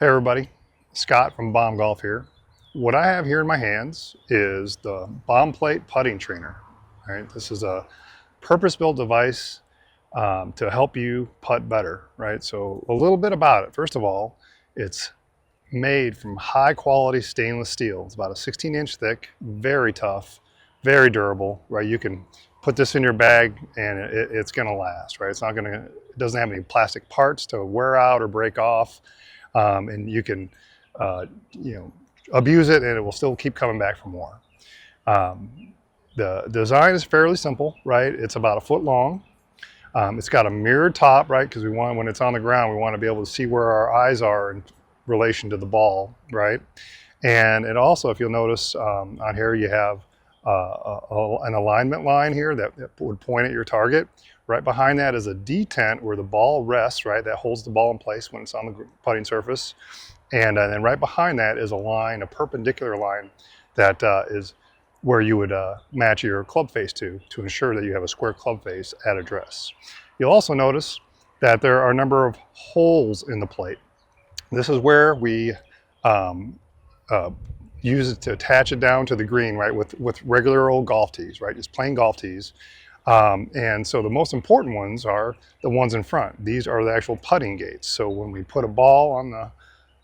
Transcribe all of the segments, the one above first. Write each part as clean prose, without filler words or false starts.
Hey everybody, Scott from Bomb Golf here. What I have here in my hands is the Bomb Plate Putting Trainer. All right, this is a purpose-built device to help you putt better. Right, so a little bit about it. First of all, it's made from high-quality stainless steel. It's about a 16-inch thick, very tough, very durable. Right, you can put this in your bag and it's going to last. Right, it doesn't have any plastic parts to wear out or break off. And you can, you know, abuse it and it will still keep coming back for more. The design is fairly simple, right? It's about 1 foot long. It's got a mirrored top, right? Because when it's on the ground, we want to be able to see where our eyes are in relation to the ball, right? And it also, if you'll notice on here, you have an alignment line here that would point at your target. Right behind that is a detent where the ball rests, right? That holds the ball in place when it's on the putting surface. And then right behind that is a line, a perpendicular line that is where you would match your club face to ensure that you have a square club face at address. You'll also notice that there are a number of holes in the plate. This is where we use it to attach it down to the green, right, with regular old golf tees, right, just plain golf tees. And so the most important ones are the ones in front. These are the actual putting gates. So when we put a ball on the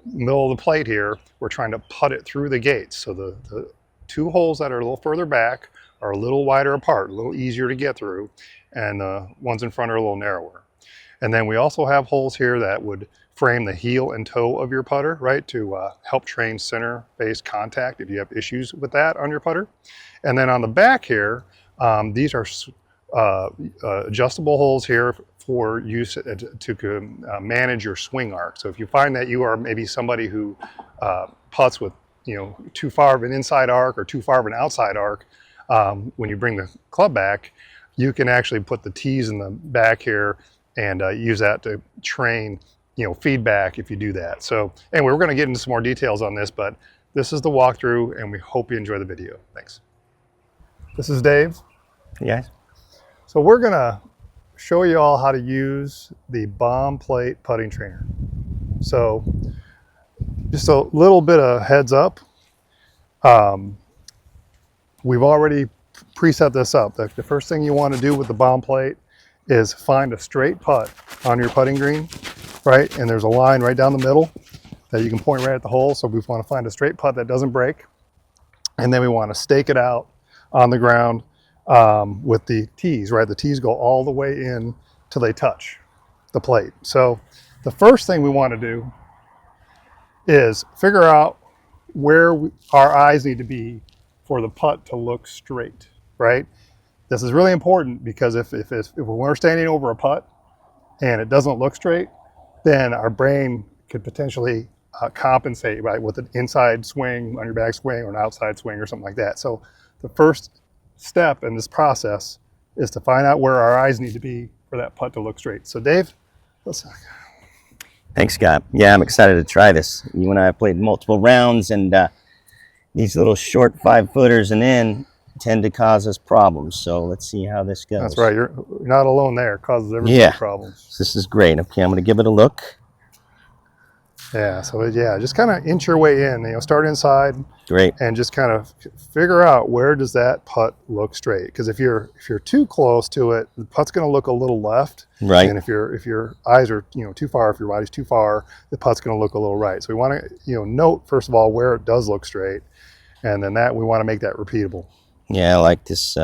middle of the plate here, we're trying to putt it through the gates. So the two holes that are a little further back are a little wider apart, a little easier to get through, and the ones in front are a little narrower. And then we also have holes here that would frame the heel and toe of your putter, right, to help train center face contact if you have issues with that on your putter. And then on the back here, these are adjustable holes here for use to manage your swing arc. So if you find that you are maybe somebody who putts with too far of an inside arc or too far of an outside arc, when you bring the club back, you can actually put the tees in the back here and use that to train feedback if you do that. So anyway, we're going to get into some more details on this, but this is the walkthrough and we hope you enjoy the video. Thanks. This is Dave. Yes. So we're going to show you all how to use the Bomb Plate Putting Trainer. So just a little bit of heads up. We've already preset this up. The first thing you want to do with the Bomb Plate is find a straight putt on your putting green, right? And there's a line right down the middle that you can point right at the hole. So we want to find a straight putt that doesn't break. And then we want to stake it out on the ground with the tees, right? The tees go all the way in till they touch the plate. So the first thing we want to do is figure out where our eyes need to be for the putt to look straight, right? This is really important because if we're standing over a putt and it doesn't look straight, then our brain could potentially compensate, right, with an inside swing on your back swing or an outside swing or something like that. So the first step in this process is to find out where our eyes need to be for that putt to look straight. So Dave, Thanks, Scott. Yeah, I'm excited to try this. You and I have played multiple rounds, and these little short 5-footers and in tend to cause us problems. So let's see how this goes. That's right. You're not alone there. It causes everybody problems. This is great. Okay, I'm going to give it a look. Yeah, so yeah, just kind of inch your way in, start inside. Great. And just kind of figure out where does that putt look straight. Because if you're too close to it, the putt's going to look a little left. Right. And if your eyes are too far, if your body's too far, the putt's going to look a little right. So we want to note first of all where it does look straight, and then we want to make that repeatable. Yeah, I like this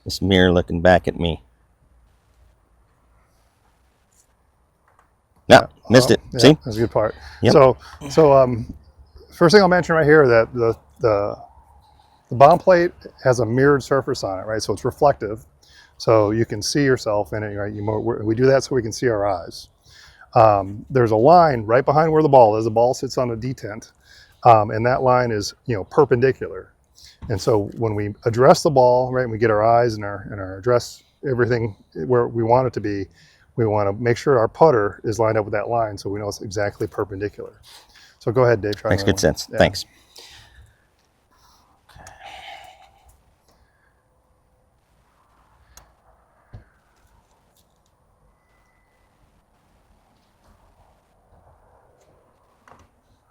this mirror looking back at me. No, missed it. Yeah, See? that's a good part. Yep. So first thing I'll mention right here that the Bomb Plate has a mirrored surface on it, right? So it's reflective, so you can see yourself in it, right? We do that so we can see our eyes. There's a line right behind where the ball is. The ball sits on a detent, and that line is perpendicular. And so when we address the ball, right, and we get our eyes and our address everything where we want it to be, we want to make sure our putter is lined up with that line so we know it's exactly perpendicular. So go ahead, Dave. Try Makes good sense. Yeah. Thanks.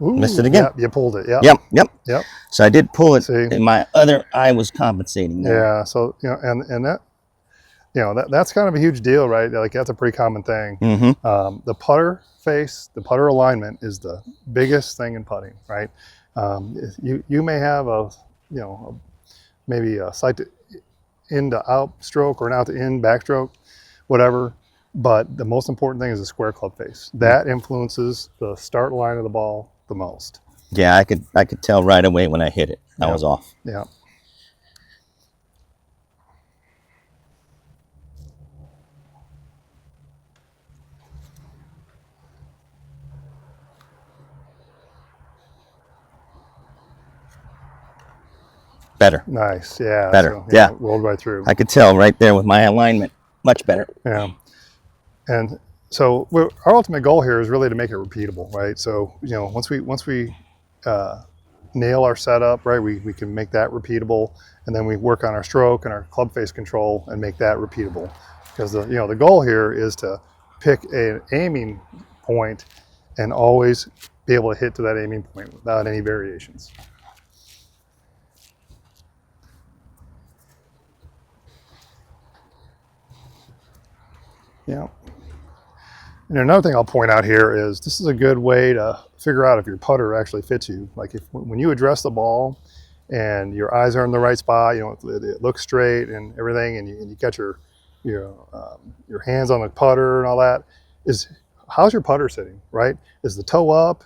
Ooh, Missed it again. Yep, you pulled it. Yep. Yep. So I did pull it, See? and my other eye was compensating there. Yeah. So and that that's kind of a huge deal, right? Like that's a pretty common thing. The putter face, the putter alignment is the biggest thing in putting, right? You may have maybe a sight to in to out stroke or an out to in backstroke, whatever. But the most important thing is the square club face. That influences the start line of the ball the most. Yeah, I could tell right away when I hit it. I was off. Yeah. Better. Nice. Yeah. Better. So, Yeah. Rolled right through. I could tell right there with my alignment. Much better. Yeah. And so our ultimate goal here is really to make it repeatable, right? So, once we nail our setup, right, we can make that repeatable, and then we work on our stroke and our club face control and make that repeatable. Because the goal here is to pick an aiming point and always be able to hit to that aiming point without any variations. Yeah. And another thing I'll point out here is this is a good way to figure out if your putter actually fits you. Like when you address the ball and your eyes are in the right spot, it looks straight and everything, and you got your hands on the putter and all that. How's your putter sitting, right? Is the toe up?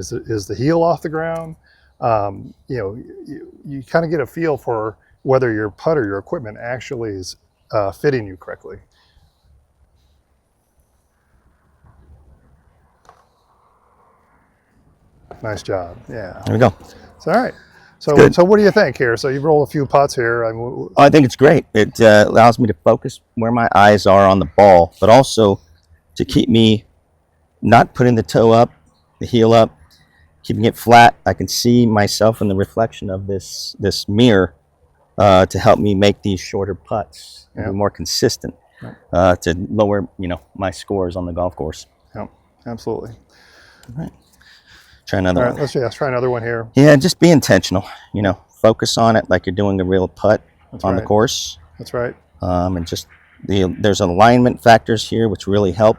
Is the heel off the ground? You kind of get a feel for whether your putter, your equipment, actually is fitting you correctly. Nice job. Yeah. There we go. So, all right. So what do you think here? So you've rolled a few putts here. I think it's great. It allows me to focus where my eyes are on the ball, but also to keep me not putting the toe up, the heel up, keeping it flat. I can see myself in the reflection of this mirror to help me make these shorter putts and be more consistent to lower my scores on the golf course. Yeah, absolutely. All right. Try another one. Let's try another one here. Yeah, just be intentional. Focus on it like you're doing a real putt on the course. That's right. And just there's alignment factors here which really help.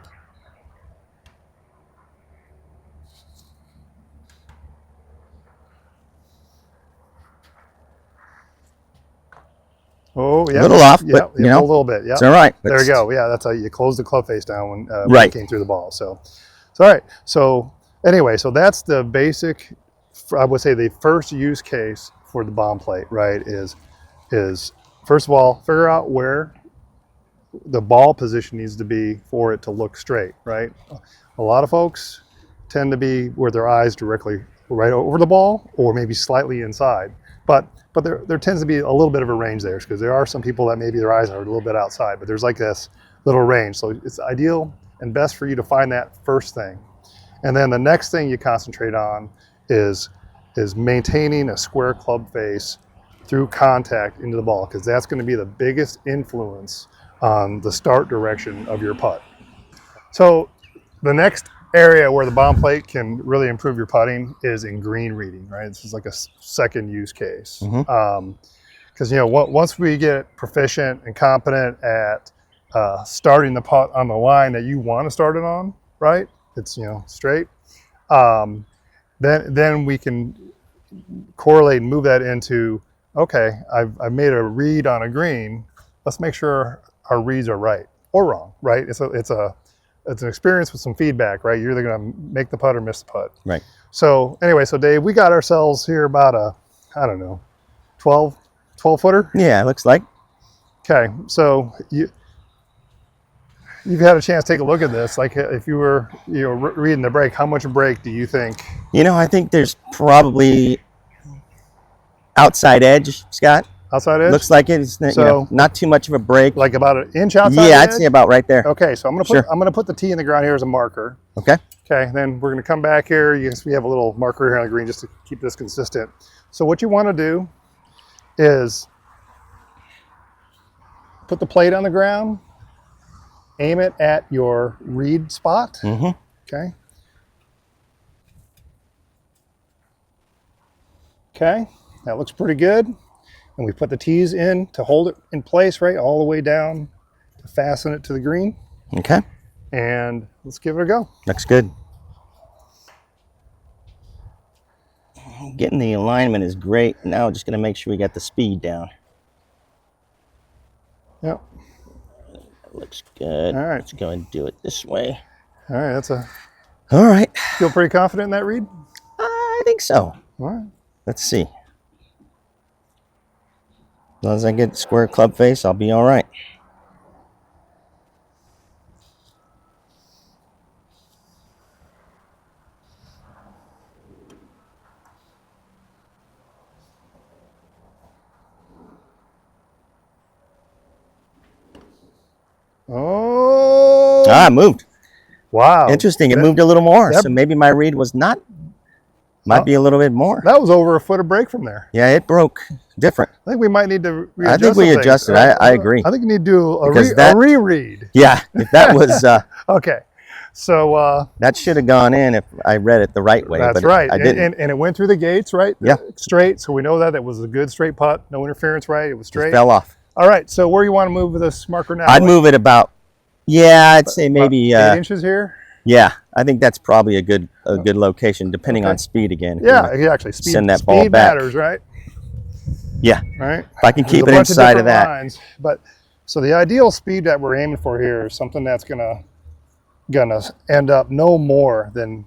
Oh, yeah. A little off, but a little bit. Yeah, it's all right. There you go. Yeah, that's how you close the club face down when right. it came through the ball. So all right. So anyway, so that's the basic. I would say the first use case for the bomb plate, right, is first of all figure out where the ball position needs to be for it to look straight, right? A lot of folks tend to be where their eyes directly right over the ball or maybe slightly inside, but there tends to be a little bit of a range there because there are some people that maybe their eyes are a little bit outside, but there's like this little range. So it's ideal and best for you to find that first thing. And then the next thing you concentrate on is maintaining a square club face through contact into the ball, because that's going to be the biggest influence on the start direction of your putt. So the next area where the bomb plate can really improve your putting is in green reading, right? This is like a second use case. Because once we get proficient and competent at starting the putt on the line that you want to start it on, right? It's straight. Then we can correlate and move that into, okay, I've made a read on a green. Let's make sure our reads are right or wrong, right? It's an experience with some feedback, right? You're either going to make the putt or miss the putt. Right. So anyway, Dave, we got ourselves here about a, 12 footer. Yeah, it looks like. Okay, so you've had a chance to take a look at this. Like if you were reading the break, how much break do you think? I think there's probably outside edge, Scott. Outside edge? Looks like it. It's not too much of a break. Like about an inch outside Yeah, the I'd say about right there. Okay, so I'm gonna put the tee in the ground here as a marker. Okay. Okay, then we're gonna come back here. Yes, we have a little marker here on the green just to keep this consistent. So what you want to do is put the plate on the ground, aim it at your read spot. Okay. Okay, that looks pretty good. And we put the tees in to hold it in place, right, all the way down to fasten it to the green. Okay. And let's give it a go. Looks good. Getting the alignment is great. Now just going to make sure we got the speed down. Yep. That looks good. All right. Let's go and do it this way. All right, that's a. All right. Feel pretty confident in that read? I think so. All right. Let's see. As long as I get square club face, I'll be all right. Oh. Ah, it moved. Wow. Interesting. It That- moved a little more. Yep. So maybe my read was not, might be a little bit more. That was over a foot of break from there. Yeah, it broke different. I think we might need to readjust I think we some things. adjusted. I agree. I think you need to do a, Because a reread. Yeah, if that was, Okay. So that should have gone in if I read it the right way. that's but right. I didn't. And it went through the gates, right? Yeah. Straight. So we know that it was a good straight putt. No interference, right? It was It straight. fell off. All right. So where you want to move with this marker now? I'd move it about, yeah, I'd say maybe, 8 inches here. yeah, I think that's probably a good location, depending Okay. on speed again. Yeah, exactly. Speed, Send that speed ball back. matters, right? Yeah, Right. if I can keep There's it a bunch of inside of different that. lines, but so the ideal speed that we're aiming for here is something that's gonna end up no more than,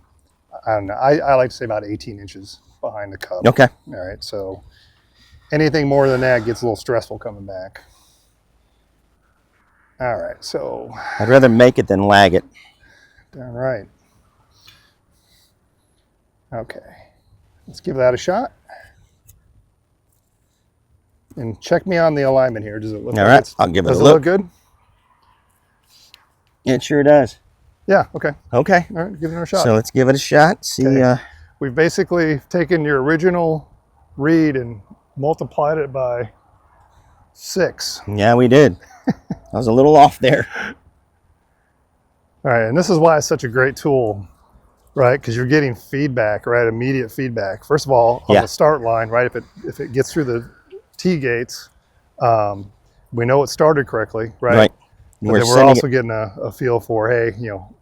I don't know, I like to say about 18 inches behind the cup. Okay. All right, so anything more than that gets a little stressful coming back. All right, so I'd rather make it than lag it. darn right. Okay, let's give that a shot. And check me on the alignment here. Does it look All like right, it's, I'll give it does a it look. look good? It sure does. Yeah, okay. Okay, All right, give it a shot. so let's give it a shot. See, Okay. We've basically taken your original read and multiplied it by 6. yeah, we did. I was a little off there. All right, and this is why it's such a great tool, right? Because you're getting feedback, right? Immediate feedback. First of all, on Yeah. the start line, right? If it gets through the T gates, we know it started correctly, right? Right. But then we're also getting a feel for, hey, you know,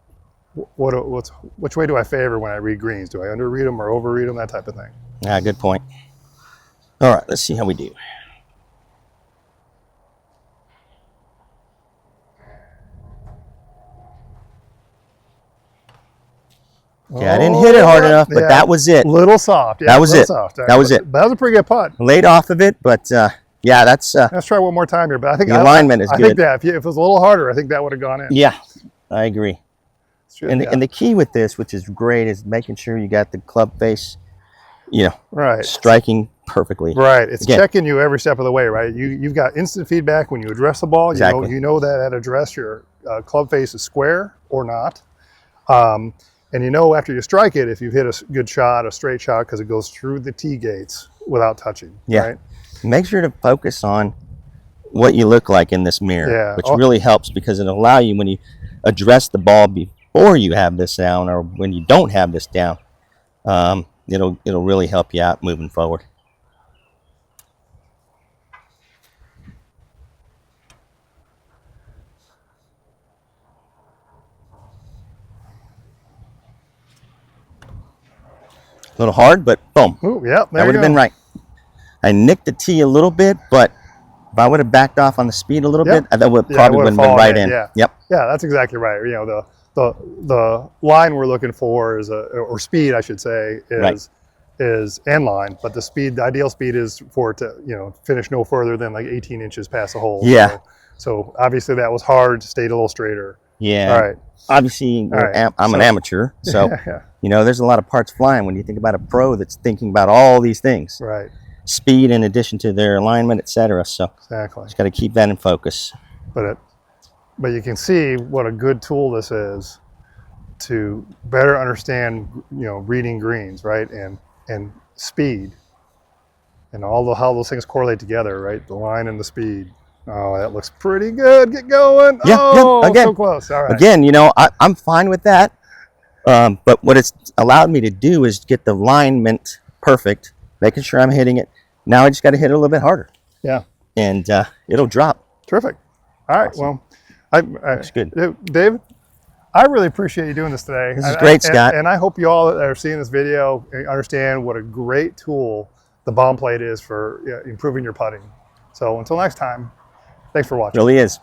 which way do I favor when I read greens? Do I underread them or overread them? That type of thing. Yeah, good point. All right, let's see how we do. Okay, I didn't hit it hard enough, but Yeah. that was it. Little soft. Yeah, That was little it. Soft. That was it. That was a pretty good putt. Laid off of it, but yeah, that's Let's try one more time here. But I think The alignment is I good. think that if it was a little harder, I think that would have gone in. yeah, I agree. And Yeah. and the key with this, which is great, is making sure you got the club face, right. striking perfectly. Right. It's Again. checking you every step of the way, right? You've got instant feedback when you address the ball. Exactly. You know that at address your club face is square or not. And you know after you strike it if you've hit a good shot, a straight shot, because it goes through the tee gates without touching. Yeah. Right? Make sure to focus on what you look like in this mirror, Yeah. which really helps because it'll allow you when you address the ball before you have this down or when you don't have this down. It'll really help you out moving forward. A little hard, but boom. Ooh, yeah. That would have been right. I nicked the tee a little bit, but if I would have backed off on the speed a little Yep. bit, that would Yeah, it probably would've would have been fallen right in. Yeah. Yep. Yeah, that's exactly right. You know, the line we're looking for is or speed, I should say, is end line, but the ideal speed is for it to, finish no further than like 18 inches past the hole. Yeah. So obviously that was hard, stayed a little straighter. Yeah. All right. Obviously, All right. I'm an amateur, so Yeah. there's a lot of parts flying when you think about a pro that's thinking about all these things, Right. speed in addition to their alignment, etc. So Exactly. just got to keep that in focus. But you can see what a good tool this is to better understand, reading greens, right, and speed, and how those things correlate together, right? The line and the speed. Oh, that looks pretty good. Get going. Yeah, Oh, again. so close. All right. Again, I'm fine with that, but what it's allowed me to do is get the alignment perfect making sure I'm hitting it. Now I just got to hit it a little bit harder, Yeah. and it'll drop. Terrific. All right. Awesome. Well, Looks good. David, I really appreciate you doing this today. This is great, Scott. And I hope you all that are seeing this video understand what a great tool the bomb plate is for improving your putting. So until next time, thanks for watching. Really is.